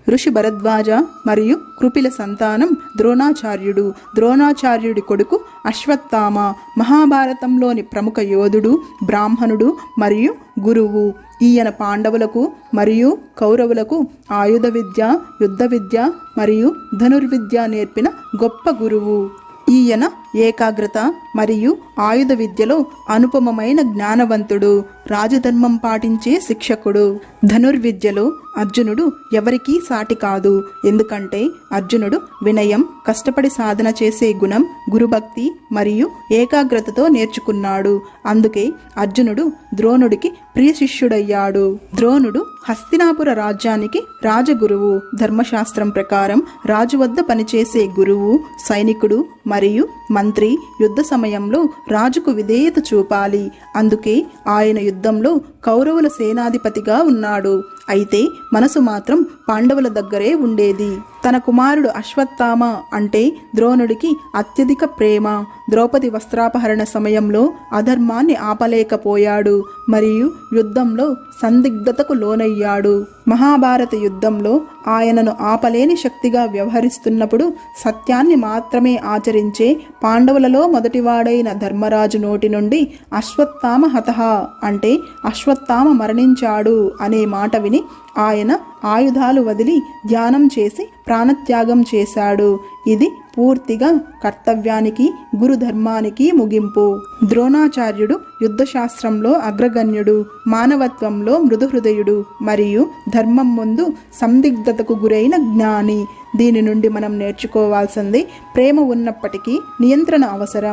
ఋషి భరద్వాజ మరియు కృపిల సంతానం ద్రోణాచార్యుడు. ద్రోణాచార్యుడి కొడుకు అశ్వత్థామ మహాభారతంలోని ప్రముఖ యోధుడు, బ్రాహ్మణుడు మరియు గురువు. ఈయన పాండవులకు మరియు కౌరవులకు ఆయుధ విద్య, యుద్ధ విద్య మరియు ధనుర్విద్య నేర్పిన గొప్ప గురువు. ఈయన ఏకాగ్రత మరియు ఆయుధ విద్యలో అనుపమమైన జ్ఞానవంతుడు, రాజధర్మం పాటించే శిక్షకుడు. ధనుర్విద్యలో అర్జునుడు ఎవరికీ సాటి కాదు. ఎందుకంటే అర్జునుడు వినయం, కష్టపడి సాధన చేసే గుణం, గురుభక్తి మరియు ఏకాగ్రతతో నేర్చుకున్నాడు. అందుకే అర్జునుడు ద్రోణుడికి ప్రియ శిష్యుడయ్యాడు. ద్రోణుడు హస్తినాపుర రాజ్యానికి రాజగురువు. ధర్మశాస్త్రం ప్రకారం రాజు వద్ద పనిచేసే గురువు, సైనికుడు మరియు మంత్రి యుద్ధ సమయంలో రాజుకు విధేయత చూపాలి. అందుకే ఆయన యుద్ధంలో కౌరవుల సేనాధిపతిగా ఉన్నాడు. అయితే మనసు మాత్రం పాండవుల దగ్గరే ఉండేది. తన కుమారుడు అశ్వత్థామ అంటే ద్రోణుడికి అత్యధిక ప్రేమ. ద్రౌపది వస్త్రాపహరణ సమయంలో అధర్మాన్ని ఆపలేకపోయాడు మరియు యుద్ధంలో సందిగ్ధతకు లోనయ్యాడు. మహాభారత యుద్ధంలో ఆయనను ఆపలేని శక్తిగా వ్యవహరిస్తున్నప్పుడు సత్యాన్ని మాత్రమే ఆచరించే పాండవులలో మొదటివాడైన ధర్మరాజు నోటి నుండి అశ్వత్థామ హతః అంటే అశ్వత్థామ మరణించాడు అనే మాట విని ఆయన ఆయుధాలు వదిలి ధ్యానం చేసి ప్రాణత్యాగం చేశాడు. ఇది పూర్తిగా కర్తవ్యానికి, గురుధర్మానికి ముగింపు. ద్రోణాచార్యుడు యుద్ధశాస్త్రంలో అగ్రగణ్యుడు, మానవత్వంలో మృదుహృదయుడు మరియు ధర్మం ముందు సందిగ్ధతకు గురైన జ్ఞాని. దీని నుండి మనం నేర్చుకోవాల్సింది ప్రేమ ఉన్నప్పటికీ నియంత్రణ అవసరం.